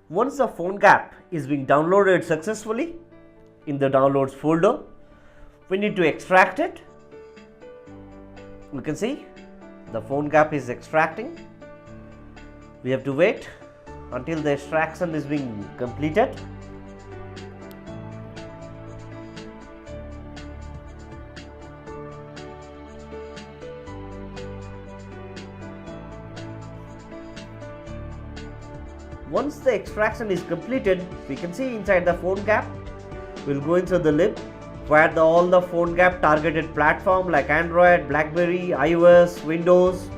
Once the PhoneGap is being downloaded successfully in the downloads folder, we need to extract it. You can see the PhoneGap is extracting. We have to wait until the extraction is being completed. Once the extraction is completed, we can see inside the PhoneGap, we'll go into the lib where all the PhoneGap targeted platform like Android, BlackBerry, iOS, Windows.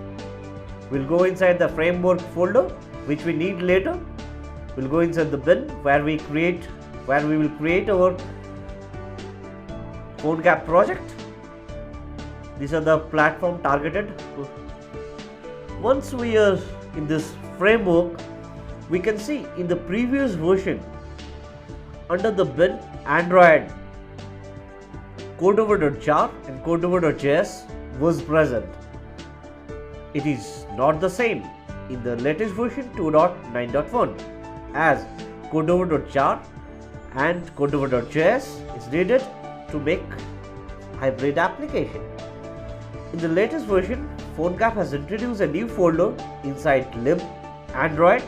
We'll go inside the framework folder which we need later. We'll go inside the bin where we will create our PhoneGap project. These are the platform targeted. Once we are in this framework, we can see in the previous version under the bin Android codeover.jar and codeover.js was present. It is not the same in the latest version 2.9.1 as codeover.jar and codeover.js is needed to make hybrid application. In the latest version, PhoneGap has introduced a new folder inside lib Android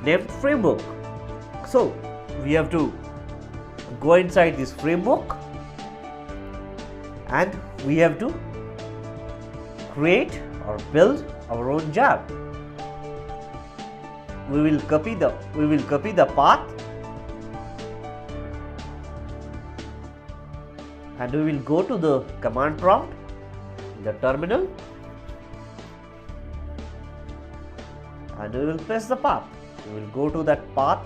named framework. So we have to go inside this framework and we have to create or build our own jar. We will copy the path and we will go to the command prompt in the terminal and we will press the path. We will go to that path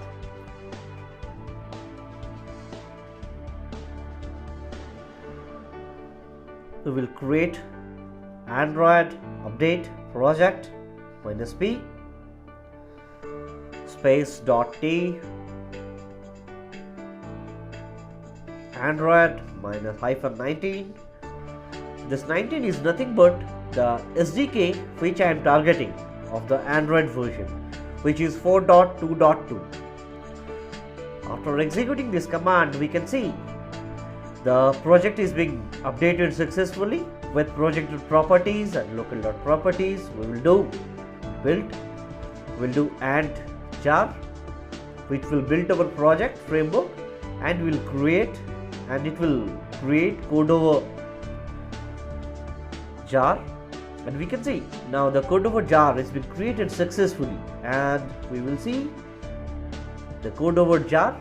we will create Android update project -p space .t Android -19. This 19 is nothing but the SDK which I am targeting of the Android version, which is 4.2.2. After executing this command, we can see the project is being updated successfully with project properties and local properties. We will do build, we'll do and jar, which will build our project framework and will create codeover jar. And we can see now the codeover jar has been created successfully, and we will see the codeover jar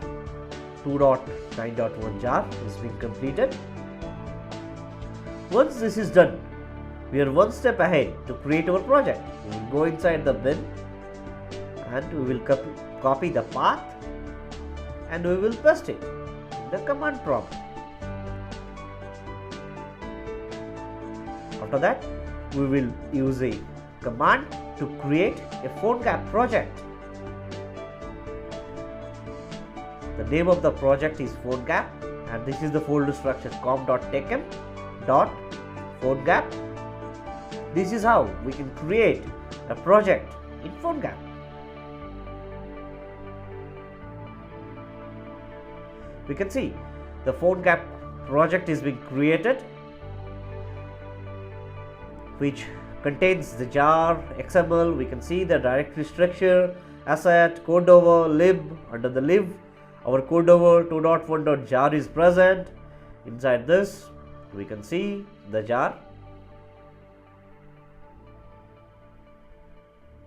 2.9.1 jar is being completed. Once this is done, we are one step ahead to create our project. We will go inside the bin and we will copy the path and we will paste it in the command prompt. After that, we will use a command to create a PhoneGap project. The name of the project is PhoneGap and this is the folder structure com.techm.phonegap. This is how we can create a project in PhoneGap. We can see the PhoneGap project is being created, which contains the jar, XML. We can see the directory structure, asset, codeover, lib. Under the lib, our codeover 2.1.jar is present. Inside this, we can see the jar.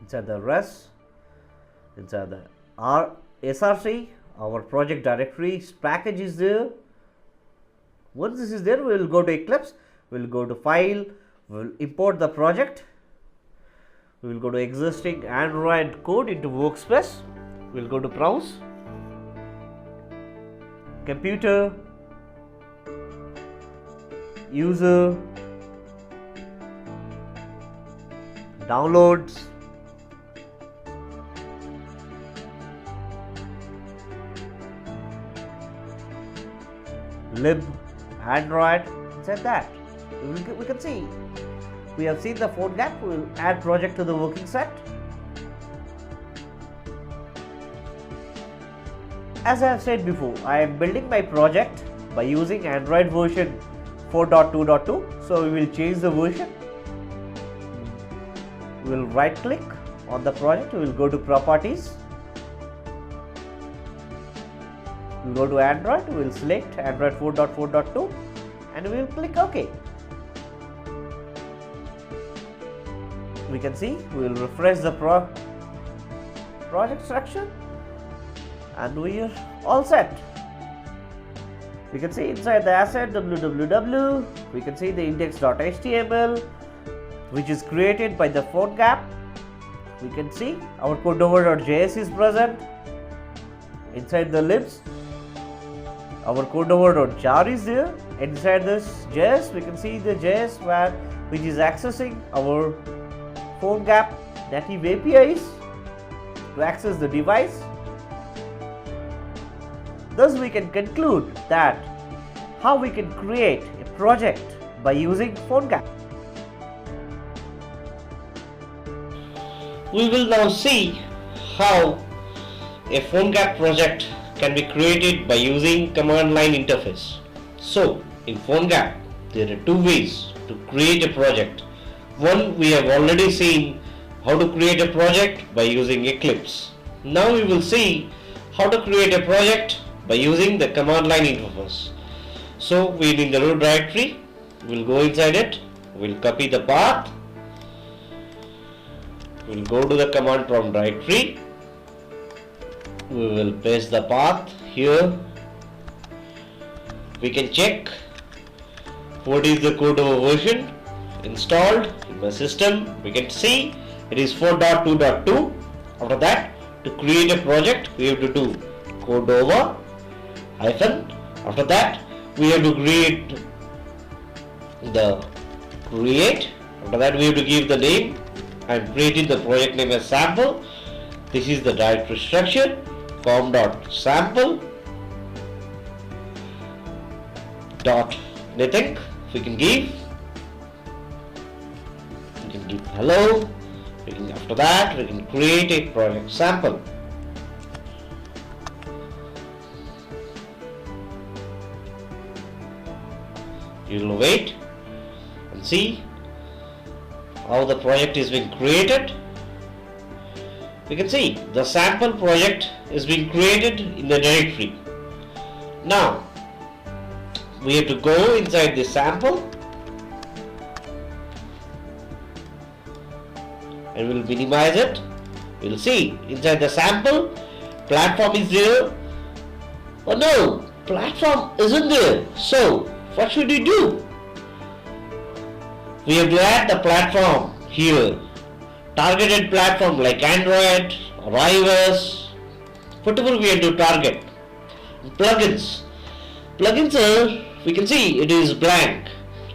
Inside the res, inside the src, our project directory package is there. Once this is there, we will go to Eclipse. We will go to File. We will import the project. We will go to existing Android code into workspace. We will go to browse, computer, user, downloads, lib, Android. Inside that, we can see we have seen the PhoneGap. We will add project to the working set. as I have said before, I am building my project by using Android version 4.2.2. So we will change the version. We will right click on the project. We will go to properties. We will go to Android. We will select Android 4.4.2 and we will click OK. We can see we will refresh the project structure and we are all set. We can see inside the asset www, we can see the index.html which is created by the PhoneGap. We can see our codeover.js is present. Inside the libs, our codeover.jar is there. Inside this JS, we can see the JS which is accessing our PhoneGap native APIs to access the device. Thus, we can conclude that how we can create a project by using PhoneGap. We will now see how a PhoneGap project can be created by using command line interface. So, in PhoneGap, there are two ways to create a project. One, we have already seen how to create a project by using Eclipse. Now we will see how to create a project by using the command line interface. So we are in the root directory, we will go inside it, we will copy the path, we will go to the command prompt directory, we will paste the path here. We can check what is the codeover version installed in my system. We can see it is 4.2.2. After that, to create a project, we have to do codeover hyphen. After that, we have to create the create. After that, we have to give the name. I am creating the project name as sample. This is the directory structure. com.sample dot anything we can give. We can give hello. After that, we can create a project sample. You will wait and see how the project is being created. We can see the sample project is being created in the directory. Now we have to go inside the sample and we'll minimize it. We'll see inside the sample platform is there. Oh no, platform isn't there. So what should we do? We have to add the platform here. Targeted platform like Android or iOS. Whatever we have to target. Plugins. Plugins are, we can see it is blank.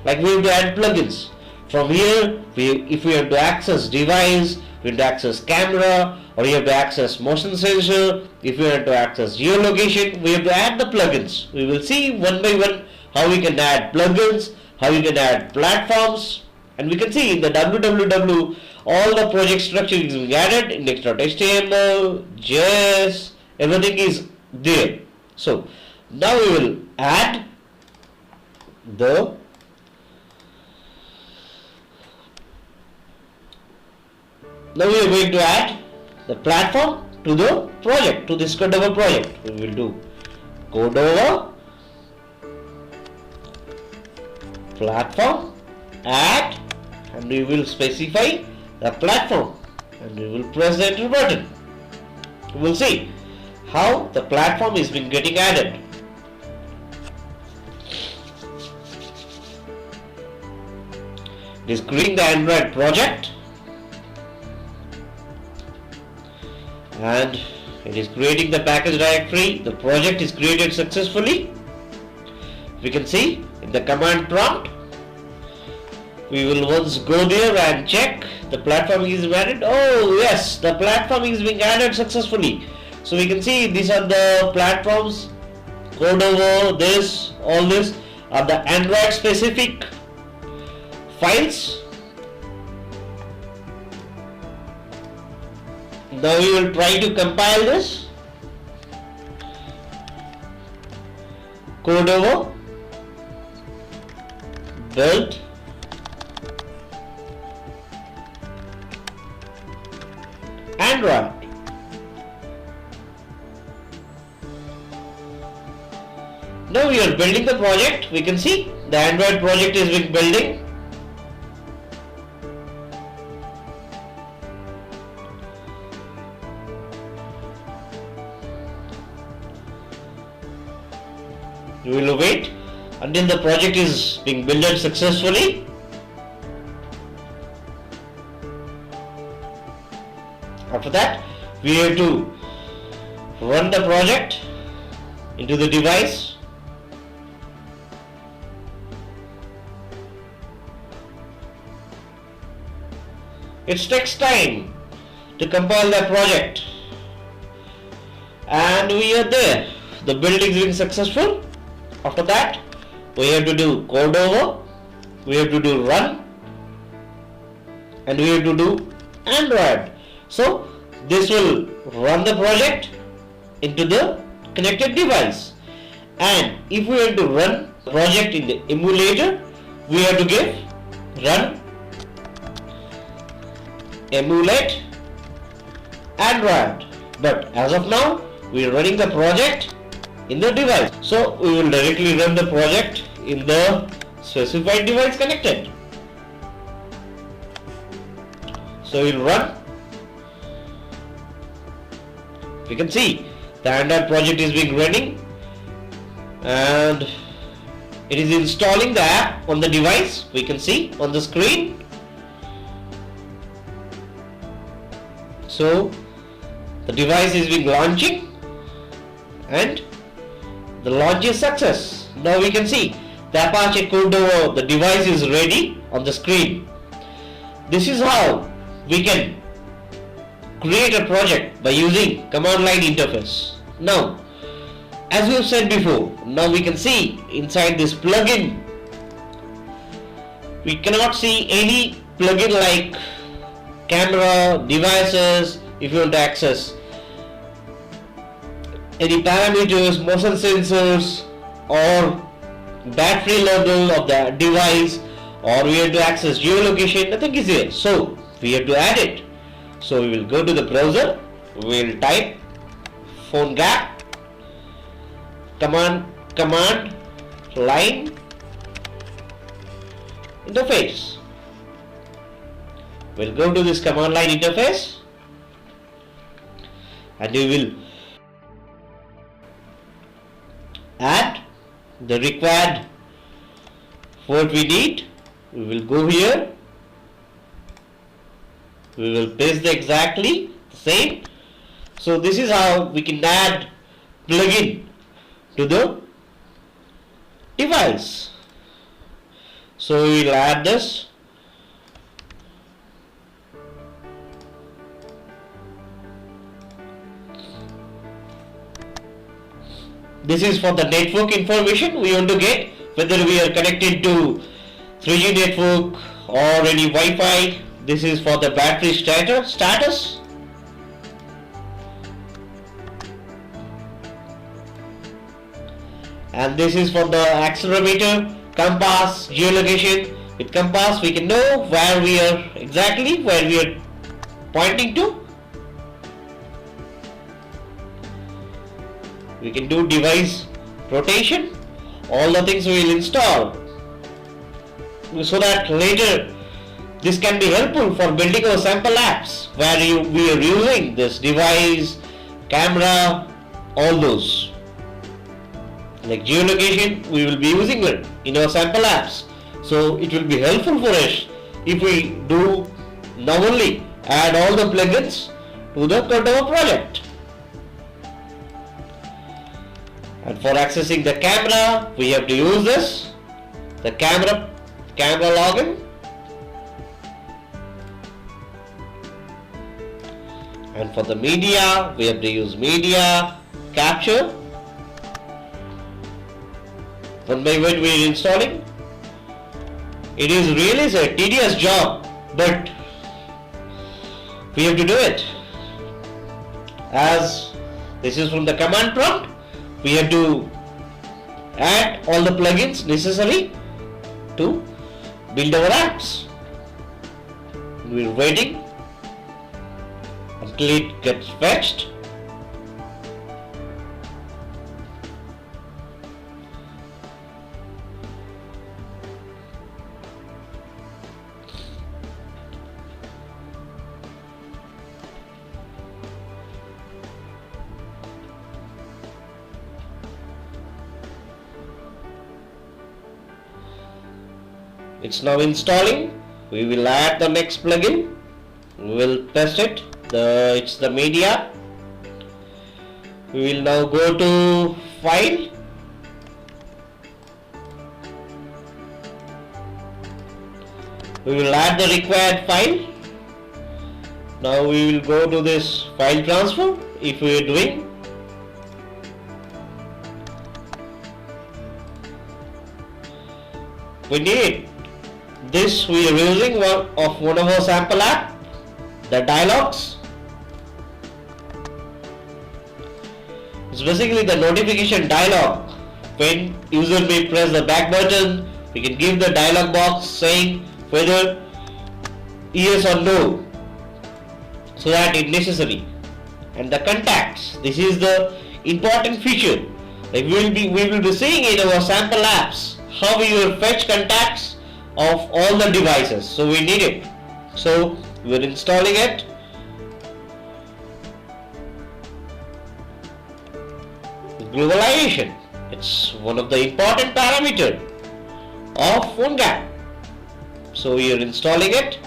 Like we have to add plugins. From here, if we have to access device, we have to access camera, or you have to access motion sensor, if you have to access geolocation, we have to add the plugins. We will see one by one how we can add plugins, how we can add platforms, and we can see in the www all the project structure is being added, index.html, JS, everything is there. So now we will add the Now we are going to add the platform to the project, to this codeover project. We will do codeover platform add, and we will specify the platform and we will press the enter button. We will see how the platform is being getting added. It is creating the Android project. And it is creating the package directory. The project is created successfully. We can see in the command prompt. We will once go there and check the platform is added. Oh yes, the platform is being added successfully. So we can see these are the platforms. Codeover, this, all this are the Android specific files. Now we will try to compile this. Cordova, build, Android. Now we are building the project. We can see the Android project is being building. We will wait until the project is being built successfully. After that, we have to run the project into the device. It takes time to compile the project, and we are there. The building is being successful. After that, we have to do Cordova, we have to do run, and we have to do Android. So this will run the project into the connected device. And if we have to run the project in the emulator, we have to give run emulate Android. But as of now, we are running the project in the device. So we will directly run the project in the specified device connected. So we will run. We can see the Android project is being running and it is installing the app on the device. We can see on the screen. So the device is being launching and the launch is success. Now we can see the Apache Cordova, the device is ready on the screen. This is how we can create a project by using command line interface. Now, as we have said before, now we can see inside this plugin, we cannot see any plugin like camera, devices, if you want to access any parameters, motion sensors or battery level of the device, or we have to access geolocation, nothing is here. So we have to add it. So we will go to the browser, we will type PhoneGap command line interface. We'll go to this command line interface and we will add the required what we need. We will go here, we will paste the exactly the same. So this is how we can add plugin to the device. So we will add this. This is for the network information we want to get, whether we are connected to 3G network or any Wi-Fi. This is for the battery status. And this is for the accelerometer, compass, geolocation. With compass we can know where we are exactly, where we are pointing to. We can do device rotation. All the things we will install so that later this can be helpful for building our sample apps where we are using this device, camera, all those. Like geolocation, we will be using it in our sample apps. So it will be helpful for us if we do not only add all the plugins to the Cordova project. And for accessing the camera, we have to use this, the camera login. And for the media, we have to use media capture. One by one we are installing. It is really a tedious job, but we have to do it. As this is from the command prompt, we have to add all the plugins necessary to build our apps. We're waiting until it gets fetched. It's now installing. We will add the next plugin. We will test it. It's the media. We will now go to file. We will add the required file. Now we will go to this file transfer if we are doing. We need this. We are using one of our sample app, the dialogues. It's basically the notification dialog. When user may press the back button, we can give the dialog box saying whether yes or no, so that it's necessary. And the contacts, this is the important feature. Like we will be seeing in our sample apps how we will fetch contacts of all the devices. So we need it. So we're installing it. Globalization, it's one of the important parameters of PhoneGap. So we are installing it.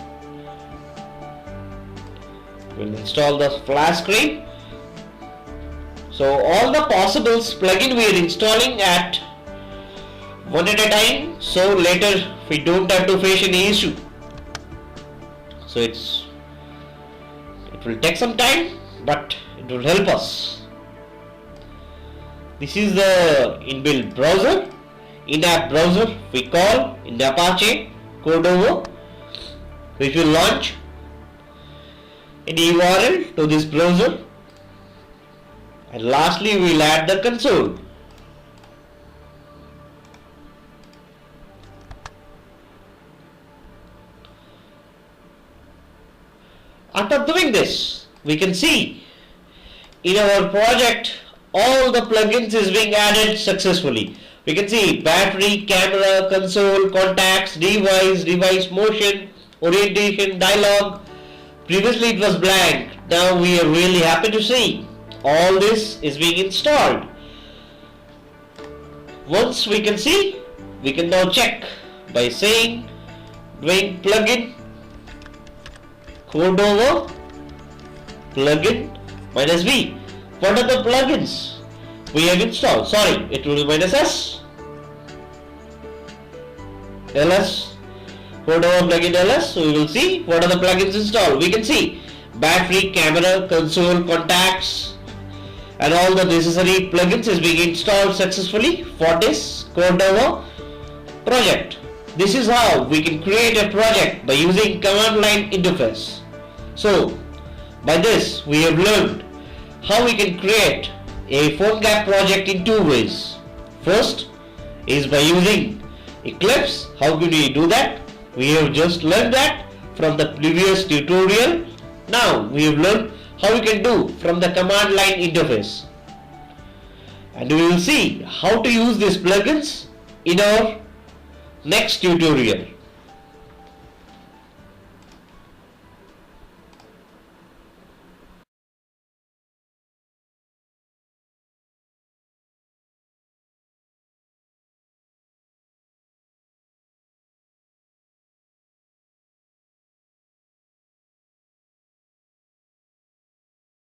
We'll install the splash screen. So all the possible plugin we are installing at one at a time, so later we don't have to face any issue. So it will take some time, but it will help us. This is the inbuilt browser, in-app browser we call in Apache Cordova, which will launch an URL to this browser, and lastly we will add the console. After doing this, we can see in our project all the plugins is being added successfully. We can see battery, camera, console, contacts, device motion, orientation, dialog. Previously it was blank. Now we are really happy to see all this is being installed. Once we can see, we can now check by saying doing plugin Cordova plugin -v. What are the plugins we have installed? Sorry, it will be -s. ls Cordova plugin ls. So we will see what are the plugins installed. We can see battery, camera, console, contacts, and all the necessary plugins is being installed successfully for this Cordova project. This is how we can create a project by using command line interface. So by this we have learned how we can create a PhoneGap project in two ways. First is by using Eclipse. How can we do that? We have just learned that from the previous tutorial. Now we have learned how we can do from the command line interface, and we will see how to use these plugins in our next tutorial.